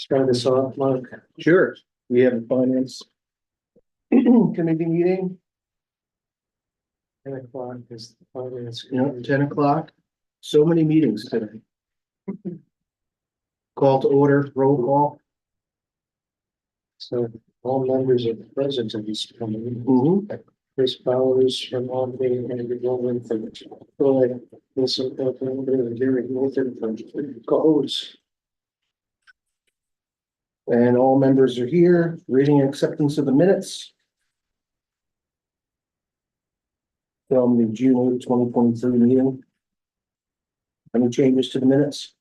Start this off, Mark. Sure, we have a finance committee meeting, 10 o'clock is the finance. 10 o'clock. So many meetings today. Call to order, roll call. So all members are present in this committee. Mhm. Chris Powers from Albany, Andrew Goldman from Troy, Wilson, and Gary Norton from Codes. And all members are here, reading and acceptance of the minutes from the June 8th, 2023 meeting. Any changes to the minutes?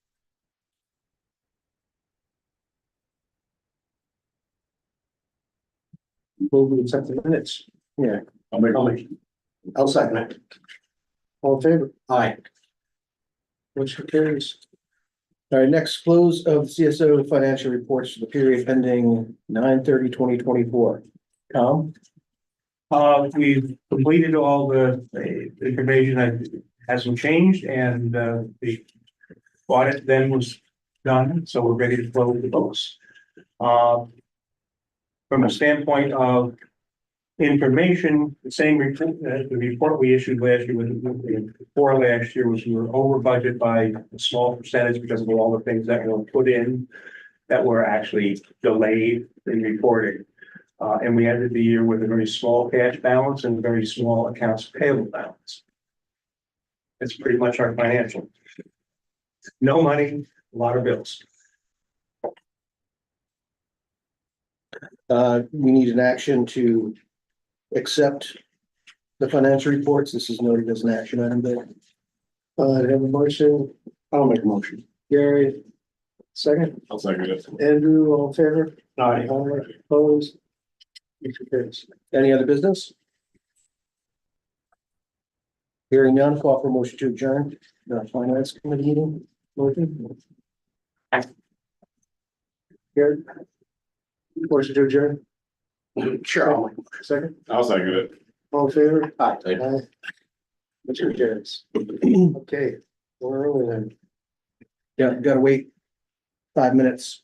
Move to accept the minutes. Yeah. I'll make a motion. I'll second it. All in favor? Aye. Motion carries. All right, next close of CSO financial reports for the period ending 9/30/2024. Tom? We've completed all the information that hasn't changed and the audit then was done, so we're ready to close the books. From a standpoint of information, the same report, the report we issued last year before last year was we were over budget by a small percentage because of all the things that were put in that were actually delayed in reporting. And we ended the year with a very small cash balance and a very small accounts payable balance. It's pretty much our financial. No money, a lot of bills. We need an action to accept the financial reports. This is noted as an action item there. I have a motion. I'll make a motion. Gary, second. I'll second it. Andrew, all in favor? Aye. Opposed? Motion carries. Any other business? Hearing none, call for motion to adjourn the finance committee meeting. Motion. Gary. Motion to adjourn. Sure. Second. I'll second it. All in favor? Aye. Aye. Motion carries. Okay, we're early then. Yeah, gotta wait 5 minutes.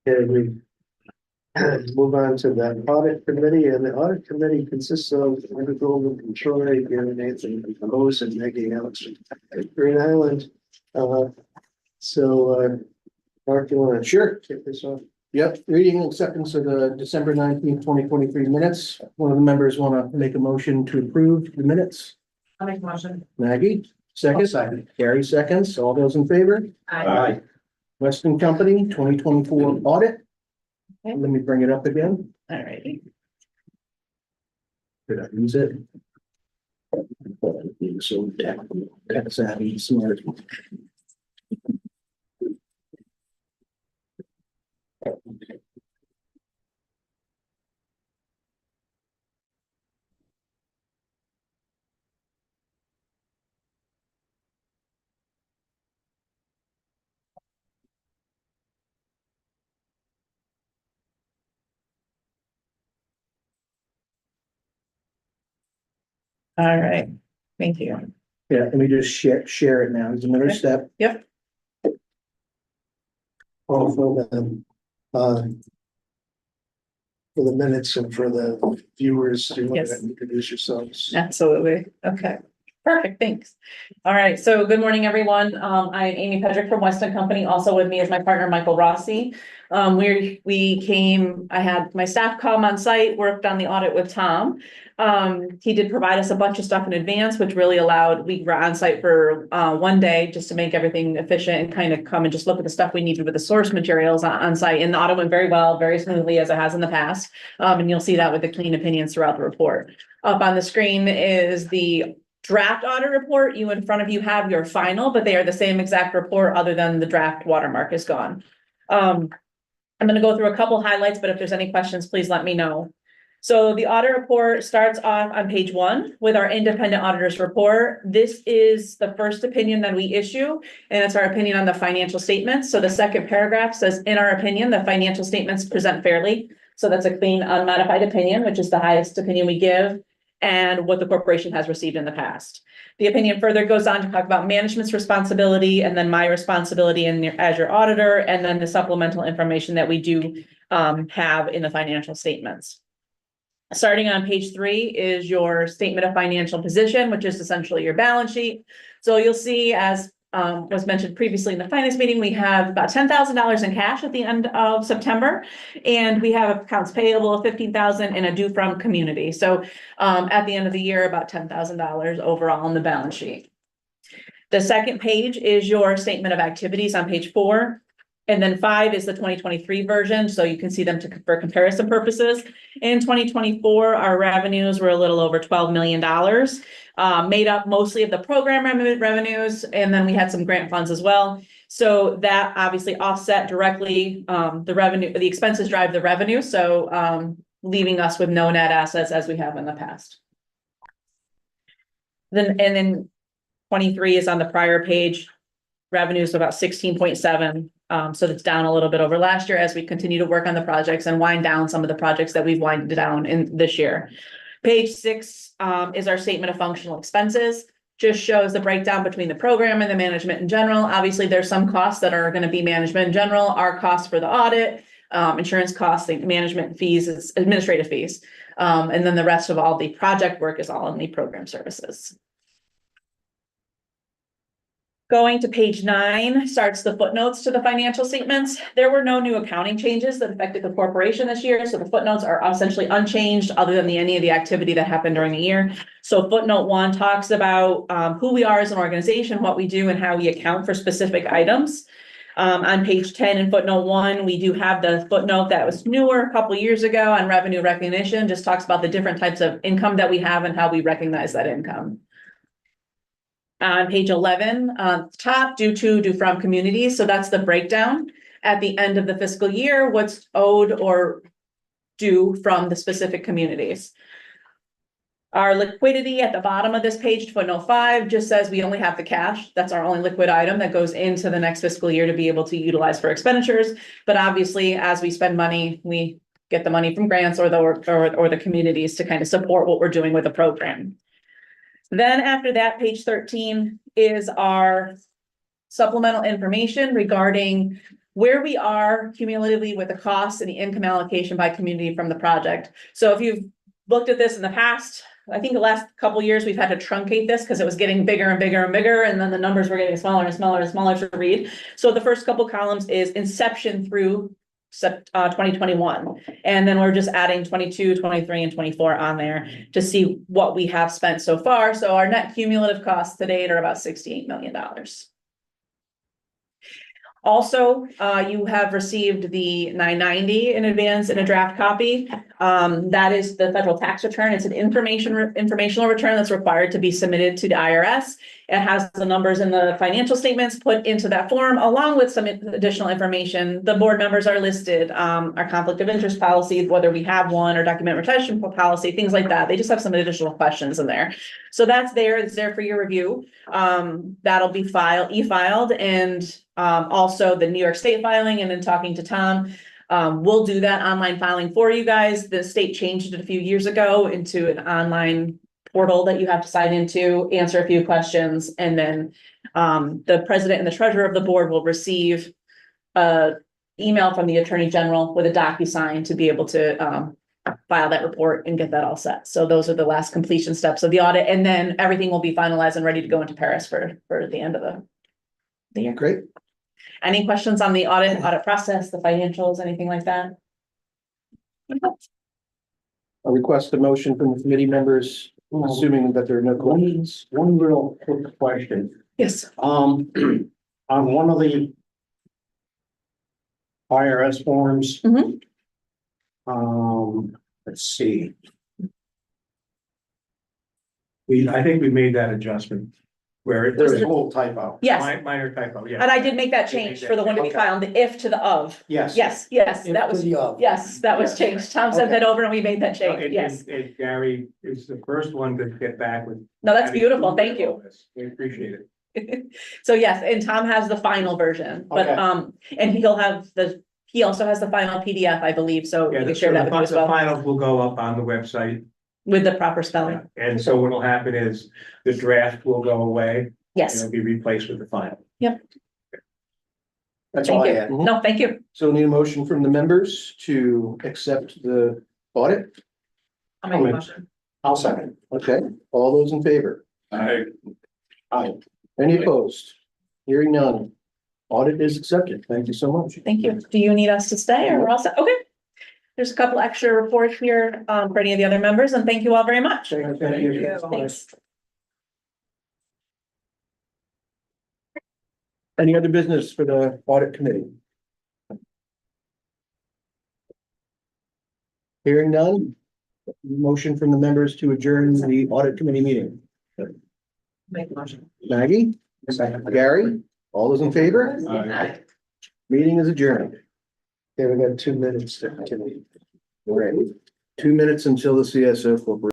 And we move on to the audit committee, and the audit committee consists of Andrew Goldman from Troy, Gary Nathan from Lowe's, and Maggie Alex from Green Island. Mark, you want to Sure. kick this off? Yep, reading and acceptance of the December 19th, 2023 minutes. One of the members want to make a motion to approve the minutes. I'll make a motion. Maggie, second. Gary seconds. All those in favor? Aye. Weston Company, 2024 audit. Okay. Let me bring it up again. All righty. Did I use it? So that's savvy, smart. All right. Thank you. Yeah, let me just share it now. There's another Okay. step. Yep. All for the minutes and for the viewers, do you want to Yes. introduce yourselves? Absolutely. Okay. Perfect. Thanks. All right. So good morning, everyone. I'm Amy Pedrick from Weston Company. Also with me is my partner, Michael Rossi. I had my staff come on site, worked on the audit with Tom. He did provide us a bunch of stuff in advance, which really allowed, we were on site for one day just to make everything efficient and kind of come and just look at the stuff we needed with the source materials on site. And the audit went very well, very smoothly as it has in the past. And you'll see that with the clean opinions throughout the report. Up on the screen is the draft audit report. You in front of you have your final, but they are the same exact report other than the draft watermark is gone. I'm going to go through a couple highlights, but if there's any questions, please let me know. So the audit report starts off on page 1 with our independent auditors report. This is the first opinion that we issue, and it's our opinion on the financial statements. So the second paragraph says, in our opinion, the financial statements present fairly. So that's a clean, unmodified opinion, which is the highest opinion we give, and what the corporation has received in the past. The opinion further goes on to talk about management's responsibility and then my responsibility as your auditor, and then the supplemental information that we do have in the financial statements. Starting on page 3 is your statement of financial position, which is essentially your balance sheet. So you'll see, as was mentioned previously in the finance meeting, we have about $10,000 in cash at the end of September, and we have accounts payable of $15,000 and a due from community. So at the end of the year, about $10,000 overall on the balance sheet. The second page is your statement of activities on page 4. And then 5 is the 2023 version, so you can see them for comparison purposes. In 2024, our revenues were a little over $12 million, made up mostly of the program revenues, and then we had some grant funds as well. So that obviously offset directly the revenue, the expenses drive the revenue, so leaving us with no net assets as we have in the past. Then 23 is on the prior page. Revenues about 16.7. So that's down a little bit over last year as we continue to work on the projects and wind down some of the projects that we've winded down in this year. Page 6 is our statement of functional expenses. Just shows the breakdown between the program and the management in general. Obviously, there's some costs that are going to be management in general, our costs for the audit, insurance costs, management fees, administrative fees. And then the rest of all the project work is all in the program services. Going to page 9 starts the footnotes to the financial statements. There were no new accounting changes that affected the corporation this year, so the footnotes are essentially unchanged other than any of the activity that happened during the year. So footnote 1 talks about who we are as an organization, what we do, and how we account for specific items. On page 10 in footnote 1, we do have the footnote that was newer a couple years ago on revenue recognition, just talks about the different types of income that we have and how we recognize that income. On page 11, top due from communities. So that's the breakdown at the end of the fiscal year, what's owed or due from the specific communities. Our liquidity at the bottom of this page, footnote 5, just says we only have the cash. That's our only liquid item that goes into the next fiscal year to be able to utilize for expenditures. But obviously, as we spend money, we get the money from grants or the communities to kind of support what we're doing with the program. Then after that, page 13 is our supplemental information regarding where we are cumulatively with the costs and the income allocation by community from the project. So if you've looked at this in the past, I think the last couple of years, we've had to truncate this because it was getting bigger and bigger and bigger, and then the numbers were getting smaller and smaller and smaller to read. So the first couple columns is inception through 2021. And then we're just adding 22, 23, and 24 on there to see what we have spent so far. So our net cumulative costs to date are about $68 million. Also, you have received the 990 in advance in a draft copy. That is the federal tax return. It's an informational return that's required to be submitted to the IRS. It has the numbers in the financial statements put into that form, along with some additional information. The board members are listed, our conflict of interest policy, whether we have one, or document retention policy, things like that. They just have some additional questions in there. So that's there. It's there for your review. That'll be e-filed, and also the New York State filing, and then talking to Tom. We'll do that online filing for you guys. The state changed it a few years ago into an online portal that you have to sign into, answer a few questions, and then the president and the treasurer of the board will receive a email from the attorney general with a DocuSign to be able to file that report and get that all set. So those are the last completion steps of the audit, and then everything will be finalized and ready to go into Paris for the end of the year. Great. Any questions on the audit process, the financials, anything like that? I request a motion from the committee members, assuming that there are no questions. One real quick question. Yes. On one of the IRS forms. Mhm. Let's see. I think we made that adjustment where There's there's a little typo. Yes, minor typo, yeah. and I did make that change for the one to be Okay. found, the if to the of. Yes. Yes, that was, yes, that was changed. Tom sent that over and we made that No, change, yes. Gary is the first one to get back with. No, that's beautiful, thank you. We appreciate it. So yes, and Tom has the final version, but, Okay. and he also has the final PDF, I believe, so Yeah, you the can share that with you as well, finals will go up on the website. with the proper spelling. And so what'll happen is the draft will go away and Yes, it'll be replaced with the final. That's all thank I you. had. No, thank you. So need a motion from the members to accept the audit. I'll make a motion. I'll second. Okay, all those in favor? Aye. Any opposed? Hearing none. Audit is accepted. Thank you so much. Thank you. Do you need us to stay or we're all set? Okay. There's a couple extra reports here for any of the other members, and thank you all very much. Thank you. Thanks. Any other business for the audit committee? Hearing none. Motion from the members to adjourn the audit committee meeting. Make a motion. Maggie, Gary, all those in favor? Meeting is adjourned. Okay, we got 2 minutes to continue. All right. 2 minutes until the CSO corporation.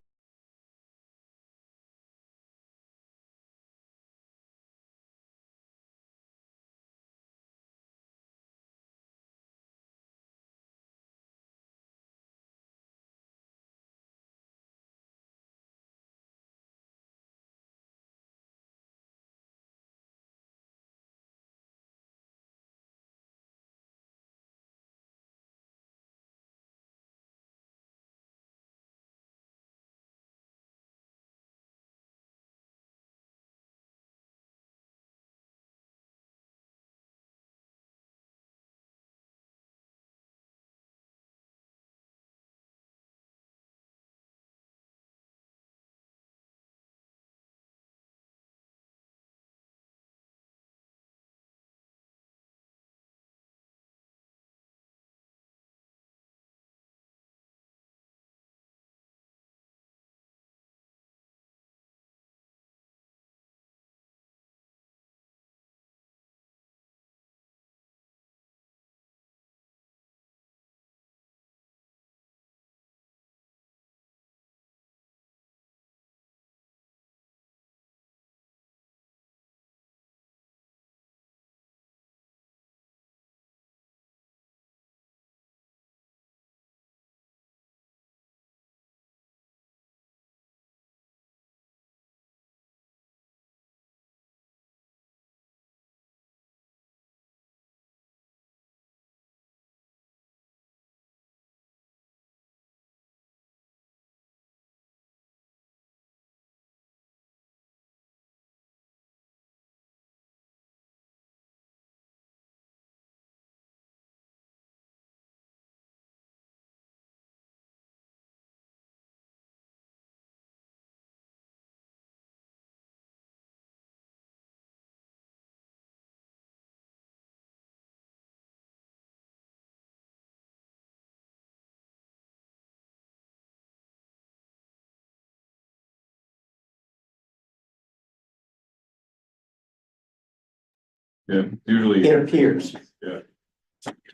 Yeah, usually. It appears.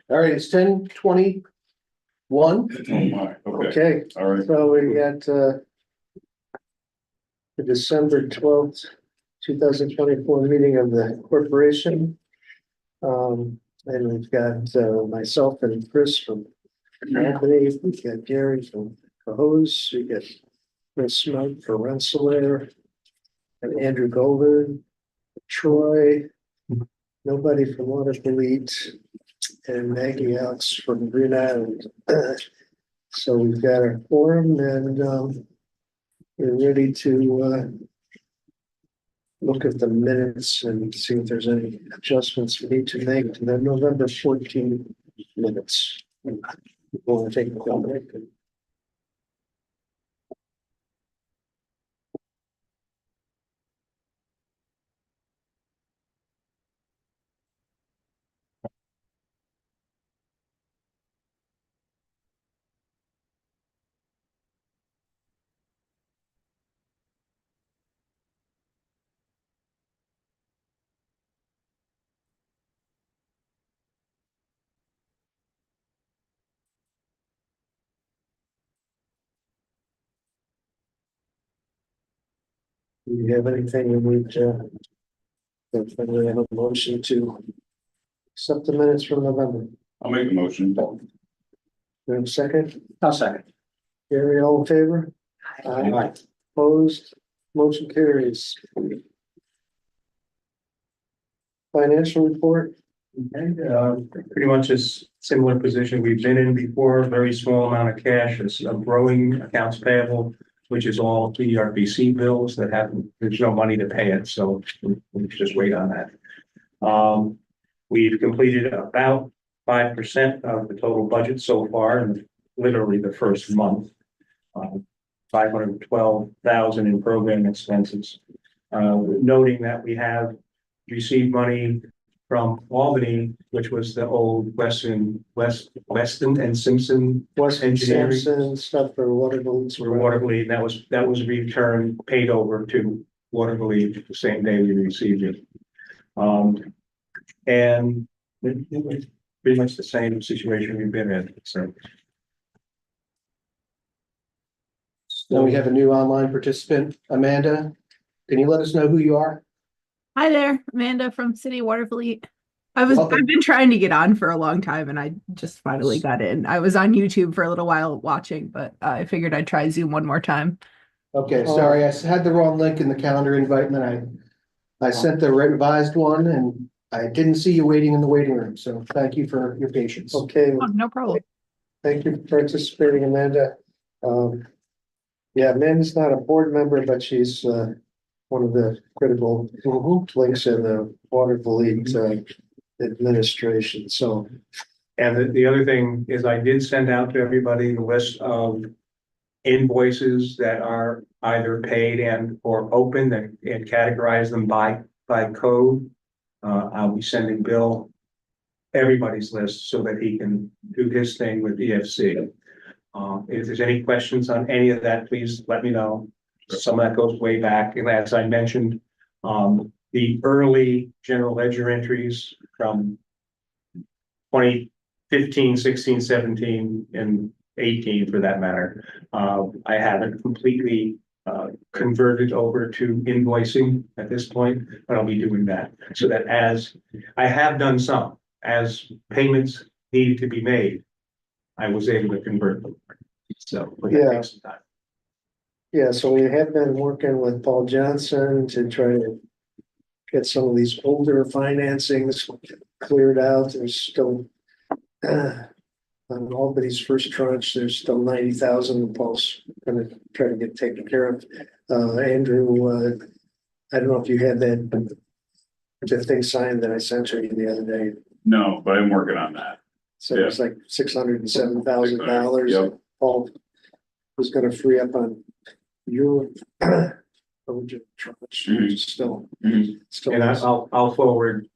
All right, it's 10:21. Oh my, okay, Okay, all right. so we got, the December 12th, 2024 meeting of the corporation. And we've got, myself and Chris from Albany, we've got Gary from Cohoes, we got Chris Smug for Rensselaer, and Andrew Golden, Troy, nobody from Waterville, and Maggie Alex from Green Island. So we've got our forum and, we're ready to, look at the minutes and see if there's any adjustments we need to make to the November 14 minutes. Want to take a break? Do you have anything we need to? If we have a motion to accept the minutes from November. I'll make a motion. Do we have a second? I'll second. Gary, all in favor? Aye. Opposed? Motion carries. Financial report? And, pretty much a similar position we've been in before, very small amount of cash, it's a growing accounts payable, which is all PRBC bills that haven't, there's no money to pay it, so we just wait on that. We've completed about 5% of the total budget so far, in literally the first month. 512,000 in program expenses. Noting that we have received money from Albany, which was the old Weston and Simpson West Engineering. Sampson stuff for Waterville. for Waterville, that was returned, paid over to Waterville the same day we received it. And it was pretty much the same situation we've been in, so. Now we have a new online participant, Amanda. Can you let us know who you are? Hi there, Amanda from City Waterville. Welcome. I've been trying to get on for a long time and I just finally got in. I was on YouTube for a little while watching, but I figured I'd try Zoom one more time. Okay, sorry, I had the wrong link in the calendar invite and then I sent the revised one and I didn't see you waiting in the waiting room, so thank you for your patience. Okay, Oh, no problem. thank you for participating, Amanda. Yeah, Amanda's not a board member, but she's one of the critical links in the Waterville administration, so. And the other thing is I did send out to everybody the list of invoices that are either paid and or open and categorize them by code. I'll be sending Bill everybody's list so that he can do his thing with EFC. If there's any questions on any of that, please let me know. Some of that goes way back, and as I mentioned, the early general ledger entries from 2015, 16, 17, and 18 for that matter. I haven't completely converted over to invoicing at this point, but I'll be doing that so that as I have done some, as payments needed to be made, I was able to convert them. So but that takes some time. Yeah, so we have been working with Paul Johnson to try to get some of these older financings cleared out. There's still on Albany's first tranche, there's still 90,000. Paul's gonna try to get taken care of. Andrew, I don't know if you had that the thing signed that I sent you the other day. No, but I'm working on that. So it's like $607,000. Yep. Paul was gonna free up on your original tranche, which is still. And I'll forward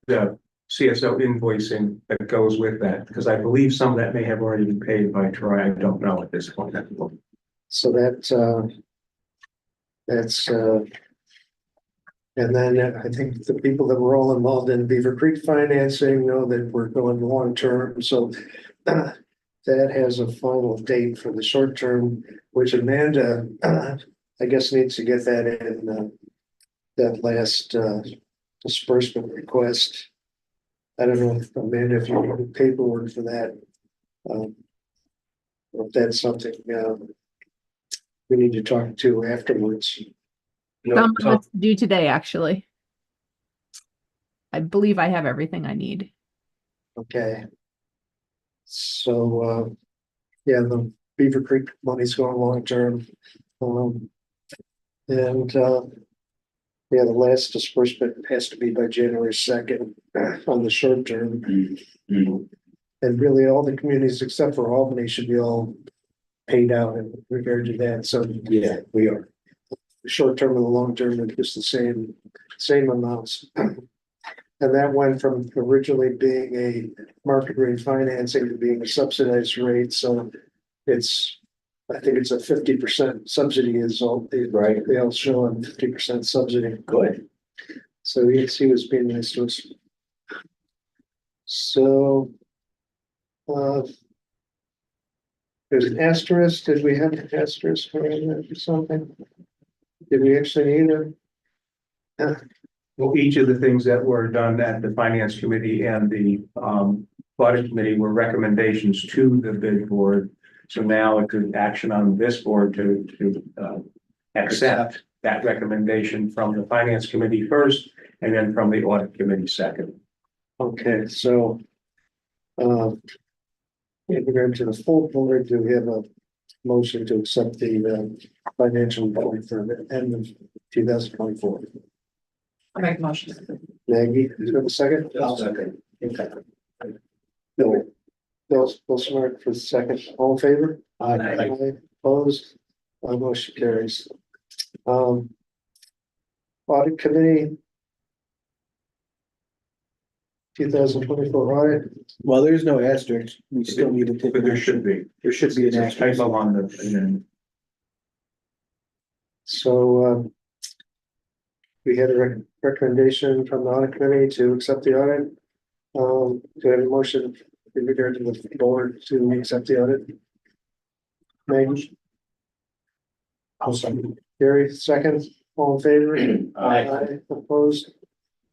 the CSO invoicing that goes with that, because I believe some of that may have already been paid by Troy. I don't know at this point. So that's And then I think the people that were all involved in Beaver Creek financing know that we're going long-term, so that has a final date for the short term, which Amanda, I guess needs to get that in, that last, disbursement request. I don't know if Amanda, if you need paperwork for that. Or if that's something, we need to talk to afterwards. Some of it's due today, actually. I believe I have everything I need. Okay. So, yeah, the Beaver Creek money's going long term. And, yeah, the last disbursement has to be by January 2nd on the short term. Mhm. And really all the communities except for Albany should be all paid out in regard to that. So, yeah, we are. The short term and the long term are just the same amounts. And that went from originally being a market rate financing to being a subsidized rate, so it's, I think it's a 50% subsidy is all, Right. they all show on 50% subsidy. Good. So he was being nice to us. So, there's an asterisk, did we have an asterisk for that or something? Did we actually need a? Well, each of the things that were done at the finance committee and the audit committee were recommendations to the bid board. So now it's an action on this board to accept that recommendation from the finance committee first, and then from the audit committee second. Okay, so. In regard to the full board, do we have a motion to accept the financial report for the end of 2024? I make a motion. Maggie, do you have a second? I'll second. Okay. Bill Smart for the second. All in favor? Aye. Opposed? Motion carries. Audit committee. 2024 audit. Well, there's no asterisk. We still need to take. But there should be. There should be an There's a asterisk. typo on the, and then So, we had a recommendation from the audit committee to accept the audit. Do I have a motion in regard to the board to accept the audit? Maggie, I'll second. Gary, second, all in favor? Aye. Opposed?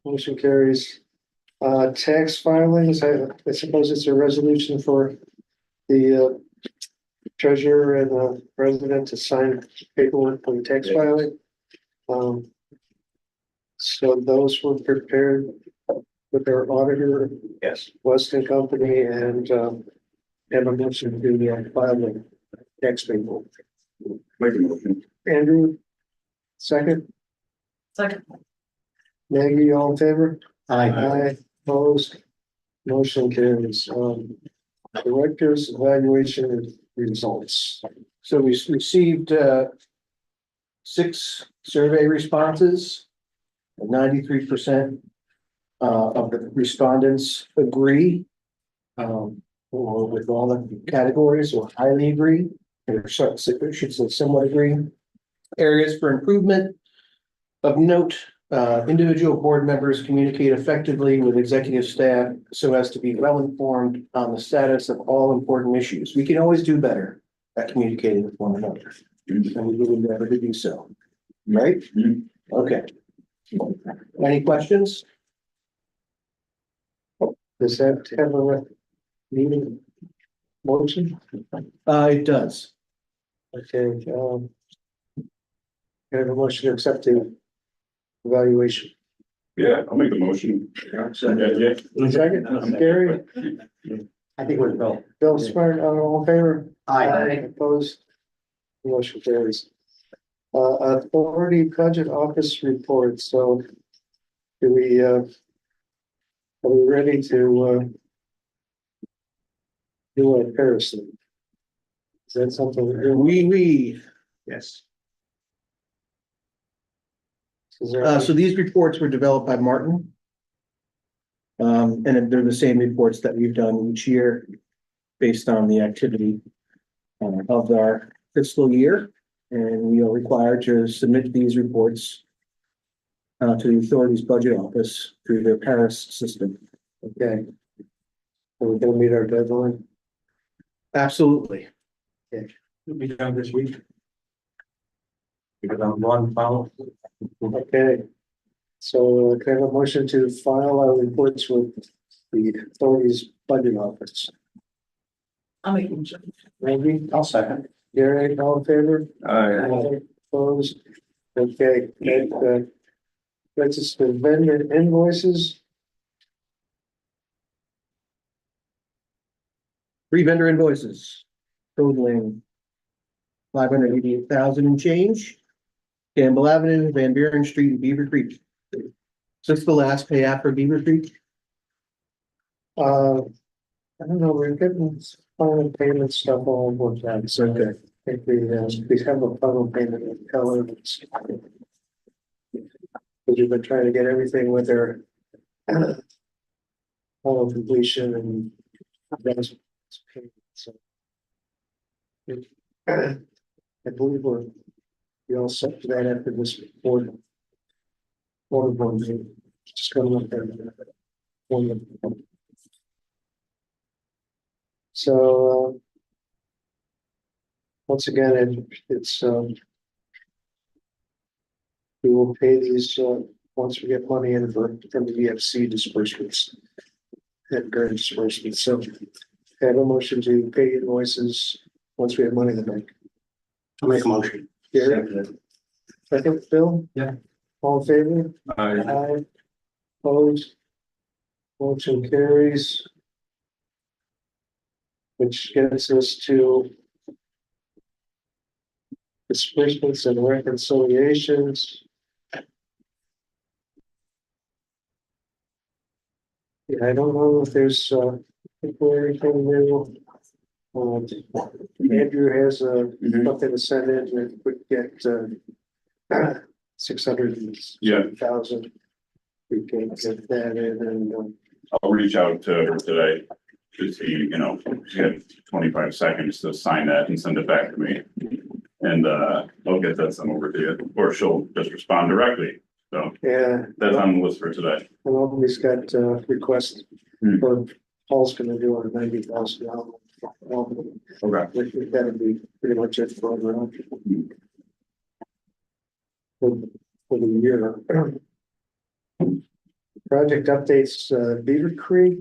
Motion carries. Tax filings, I suppose it's a resolution for the treasurer and the president to sign paperwork for the tax filing. So those were prepared with their auditor, yes. Weston Company, and have a motion to file the tax paperwork. Make a motion. Andrew, second, Second. Maggie, all in favor? Aye. Opposed, motion carries. Director's evaluation results. So we received 6 survey responses. 93% of the respondents agree. Or with all the categories or highly agree, or should say somewhat agree. Areas for improvement. Of note, individual board members communicate effectively with executive staff so as to be well informed on the status of all important issues. We can always do better at communicating with one another, and we will endeavor to do so. Right? Mhm. Okay. Any questions? Does that have a meeting motion? It does. Okay, I have a motion to accept the evaluation. Yeah, I'll make the motion. Yeah, Second, Gary, I think we're Bill. Bill Smart, all in favor? Aye. Opposed? Motion carries. Authority budget office report, so do we, are we ready to, do a comparison? Is that something we're doing? We, Yes. Is there- so these reports were developed by Martin. And they're the same reports that we've done each year based on the activity of our fiscal year. And we are required to submit these reports to the authority's budget office through their Paris system. Okay. Are we gonna meet our deadline? Absolutely. It'll be done this week. Because I'm one follow. Okay. So can I have a motion to file our reports with the authority's budget office? I'll make a motion. Randy, I'll second. Gary, all in favor? Aye. Opposed? Okay, that, that's just the vendor invoices. 3 vendor invoices totaling 588,000 and change. Campbell Avenue, Van Buren Street, and Beaver Creek. Is this the last pay after Beaver Creek? I don't know, we're getting final payment stuff all worked out, so Okay. I think we have a final payment with Keller. We've been trying to get everything with their all completion and that's so. I believe we all set for that after this board. Board meeting, just coming up there. So, once again, it's, we will pay these, once we get money in from the EFC disbursements. And grant disbursements, so I have a motion to pay invoices once we have money in the bank. I'll make a motion. Gary, second, Bill? Yeah. All in favor? Aye. Aye. Opposed? Motion carries. Which gets us to disbursements and reconciliations. Yeah, I don't know if there's, anything new. Andrew has something to send in that would get, 600,000. We can get that in and, I'll reach out to her today to see, she had 25 seconds to sign that and send it back to me. And I'll get that sent over to you, or she'll just respond directly. So yeah. that's on the list for today. And Albany's got requests for Paul's gonna do our $90,000. Okay. Which is gotta be pretty much it for overall. For the year. Project updates, Beaver Creek.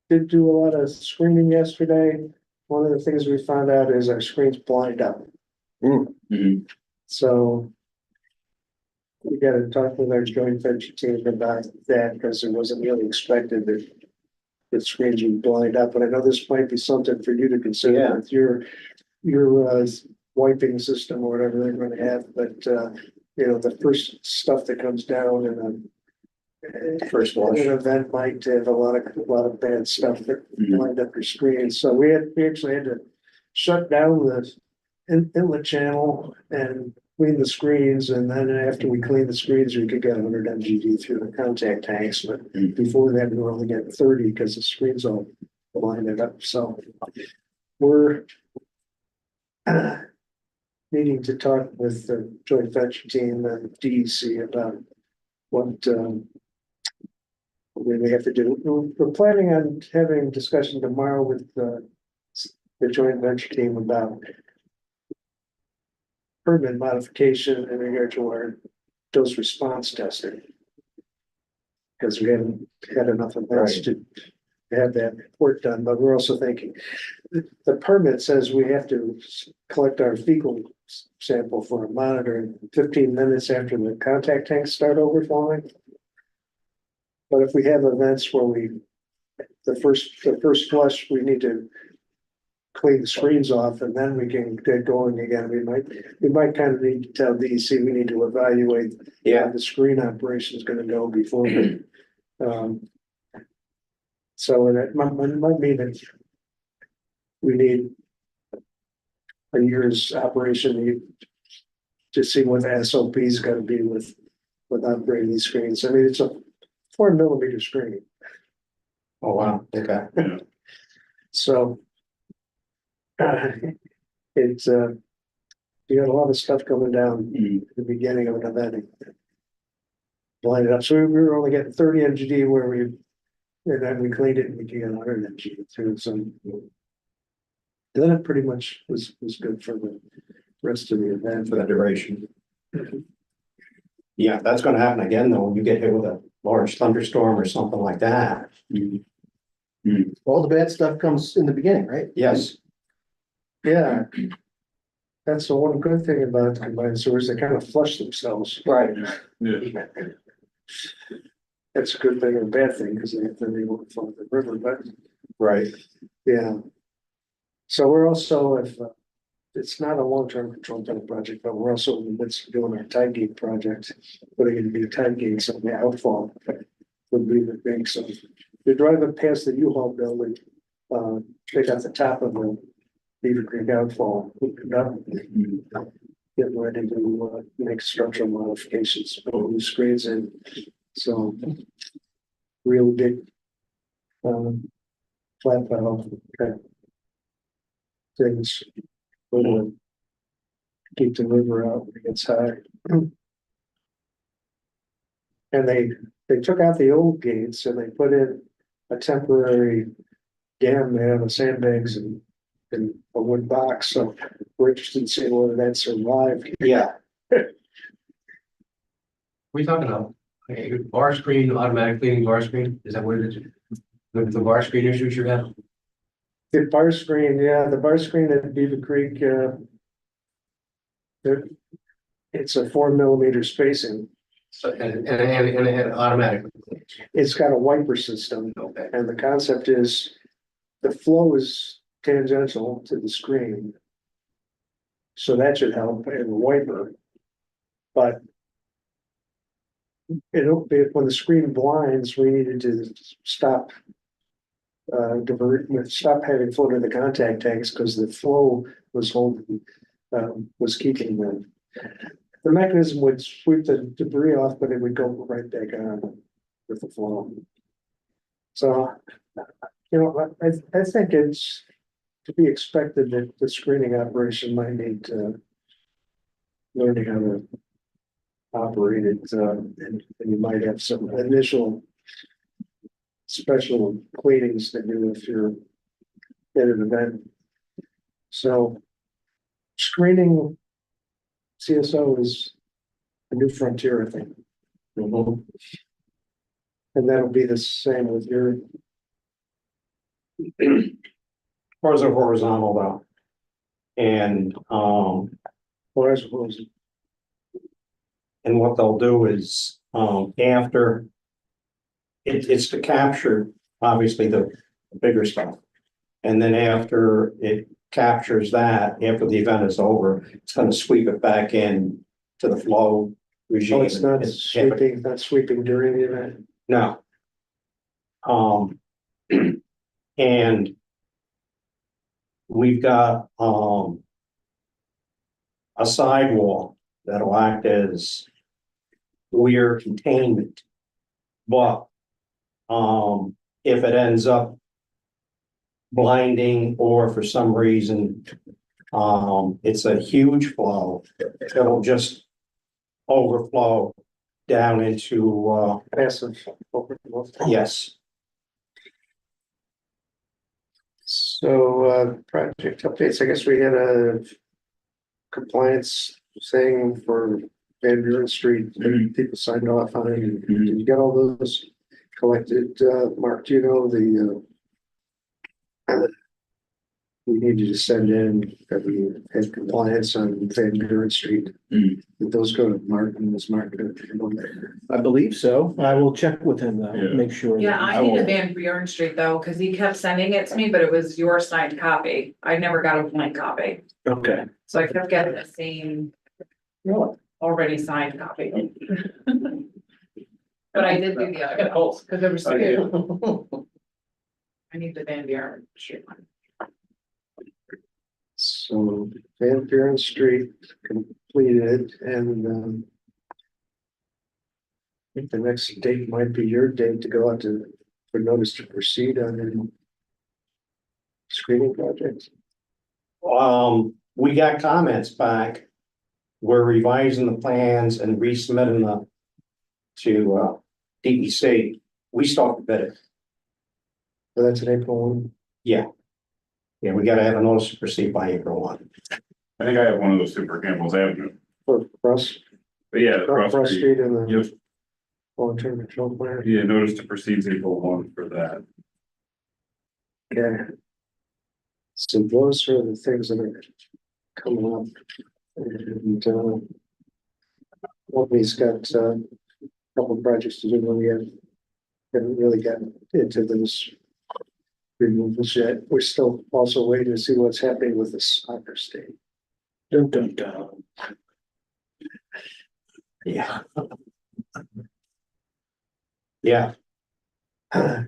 Did do a lot of screening yesterday. One of the things we found out is our screens blind up. Mhm. So we gotta talk with our joint venture team about that because it wasn't really expected that the screens would blind up. But I know this might be something for you to consider Yeah. with your wiping system or whatever they're gonna have. But the first stuff that comes down and First wash. an event might have a lot of bad stuff that lined up your screen. So we actually had to shut down the inlet channel and clean the screens. And then after we cleaned the screens, we could get 100 MGD through the contact tanks. But before that, we were only getting 30 because the screens all blinded up. So we're needing to talk with the joint venture team and DEC about what we have to do. We're planning on having a discussion tomorrow with the joint venture team about permit modification in regard to our dose response testing. Because we haven't had enough events to have that report done, but we're also thinking the permit says we have to collect our fecal sample for a monitor 15 minutes after the contact tanks start overflowing. But if we have events where the first flush, we need to clean the screens off and then we can get going again. We might kind of need to tell DEC we need to evaluate how the screen operation is gonna go before we. So that might mean that we need a year's operation to see what the SOP is gonna be with upgrading these screens. I mean, it's a 4mm screen. Oh, wow. Okay. So. It's you got a lot of stuff coming down at the beginning of an event. blinded up. So we were only getting 30 MGD where we, and then we cleaned it and we get 100 MGD through some. Then it pretty much was good for the rest of the event. For the duration. Yeah, that's gonna happen again, though, when you get hit with a large thunderstorm or something like that. All the bad stuff comes in the beginning, right? Yes, Yeah. That's the one good thing about combined sewers, they kind of flush themselves. Right. Yeah. That's a good thing and a bad thing, because then they won't flow the river, but right. yeah. So we're also, if, it's not a long-term control tank project, but we're also in the midst of doing our tide gate project, putting in new tide gates on the outfall. Would be the thing, so if you're driving past the U-Haul building, they got the top of the Beaver Creek outfall. Getting ready to make structural modifications, put new screens in, so. Real big. Flat valve kind of things. Would keep the river out when it gets high. And they took out the old gates and they put in a temporary dam made out of sandbags and a wood box, so we're interested in seeing whether that survived. Yeah, We talking about bar screen, automatic cleaning bar screen? Is that what it is? The bar screen issues you have? The bar screen, yeah, the bar screen at Beaver Creek, it's a 4 mm spacing. So, and automatic. It's got a wiper system, Okay. and the concept is the flow is tangential to the screen. So that should help in the wiper. But it'll be, when the screen blinds, we needed to stop stop having flow to the contact tanks because the flow was holding, was keeping them. The mechanism would sweep the debris off, but it would go right back on with the flow. So, I think it's to be expected that the screening operation might need learning how to operate it, and you might have some initial special cleanings to do if you're at an event. So screening CSO is a new frontier, I think. And that'll be the same with your. cars are horizontal though. And, Or I suppose, and what they'll do is, after. It's to capture, obviously, the bigger stuff. And then after it captures that, after the event is over, it's gonna sweep it back in to the flow regime. oh, it's not sweeping during the event. No. And we've got, a sidewall that'll act as weir containment. But, if it ends up blinding or for some reason, it's a huge flow, it'll just overflow down into, Passive. yes. So, project updates, I guess we had a compliance thing for Van Buren Street, that people signed off on it. Did you get all those collected? Mark, do you know we need you to send in that we had compliance on Van Buren Street? Did those go to Martin? Was Martin on there? I believe so. I will check with him though, Yeah. make sure. Yeah, that- I need a Van Buren Street though, cause he kept sending it to me, but it was your signed copy. I never got a blank copy. Okay. So I kept getting the same already signed copy. But I did do the other ones, cause there was two. I need the Van Buren Street one. So Van Buren Street completed, and I think the next date might be your date to go out for notice to proceed on the screening project. We got comments back. We're revising the plans and resubmitting to DEC, we start to bid it. So that's an April one. Yeah. Yeah, we gotta have a notice to proceed by April 1. I think I have one of those super Campbell's Avenue, For Cross, but yeah, Cross Cross Street. Street and the Yep, long-term control plan. yeah, notice to proceed April 1 for that. Okay. So those are the things that are coming up. And, Albany's got, a couple of projects to do, but we haven't really gotten into those removals yet. We're still also waiting to see what's happening with the soccer stadium. Dun, dun, dun. Yeah. Yeah. God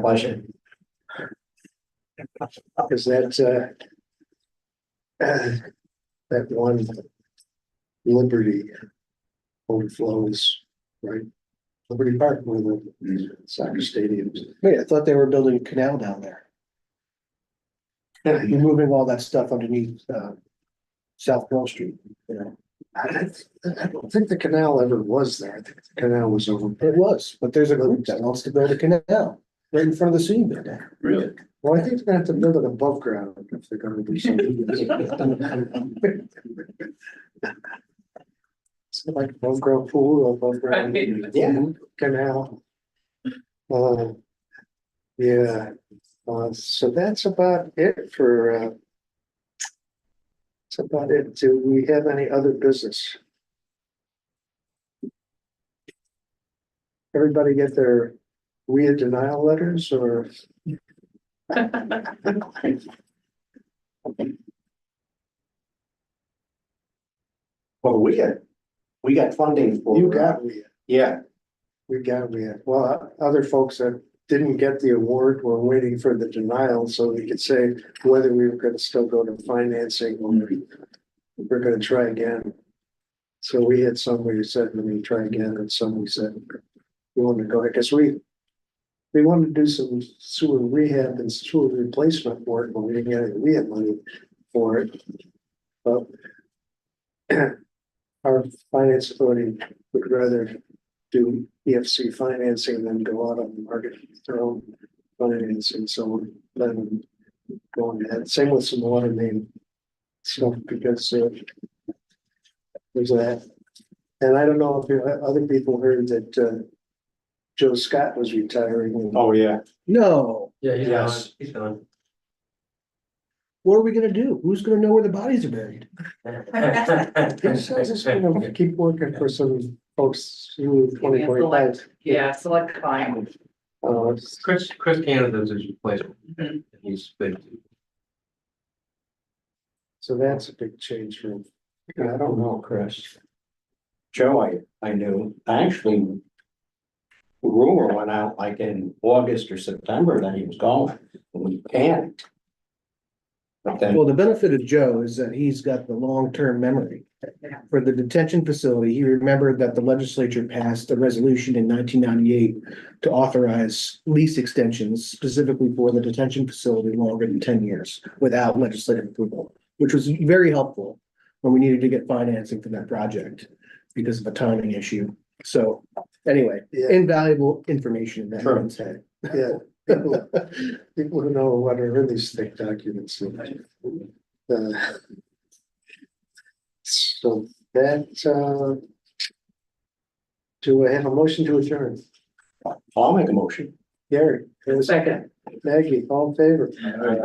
bless you. Is that, that one Liberty overflows, right? Liberty Park, where the soccer stadium is. Wait, I thought they were building a canal down there. Removing all that stuff underneath, South Pearl Street, you know. I don't think the canal ever was there. I think the canal was over. It was, but there's a group that wants to build a canal right in front of the city building. Really? Well, I think they're gonna have to build it above ground if they're gonna do something. It's like above ground pool, above ground, yeah, canal. Yeah, so that's about it for, that's about it. Do we have any other business? Everybody get their weird denial letters or? Well, we got funding for. You got we, Yeah, well, other folks that didn't get the award were waiting for the denial, so we could say whether we were gonna still go to financing or we're gonna try again. So we had some where you said, let me try again, and some we said, we want to go ahead, because we wanted to do some sewer rehab and sewer replacement work, but we didn't get any rehab money for it. But our finance authority would rather do EFC financing than go out on the market with their own financing, so then going ahead, same with some water main stuff, because there's that. And I don't know if other people heard that Joe Scott was retiring. oh, yeah, No, Yeah, he's gone, Yes. he's gone. what are we gonna do? Who's gonna know where the bodies are buried? He says he's gonna keep working for some folks through Maybe a 2025. select- Yeah, select client. Chris Canada's his replacement. Mhm. He's big. So that's a big change for him. I don't know, Chris. Joe, I knew, actually. Rumor went out like in August or September that he was going, and we panicked. But then, Well, the benefit of Joe is that he's got the long-term memory. For the detention facility, he remembered that the legislature passed a resolution in 1998 to authorize lease extensions specifically for the detention facility longer than 10 years without legislative approval, which was very helpful when we needed to get financing for that project because of a timing issue. So anyway, Yeah, invaluable information in that Sure. man's head. yeah. People who know what are in these thick documents. So that, do I have a motion to adjourn? I'll make a motion. Gary, have a second. Maggie, all in favor?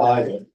Aye.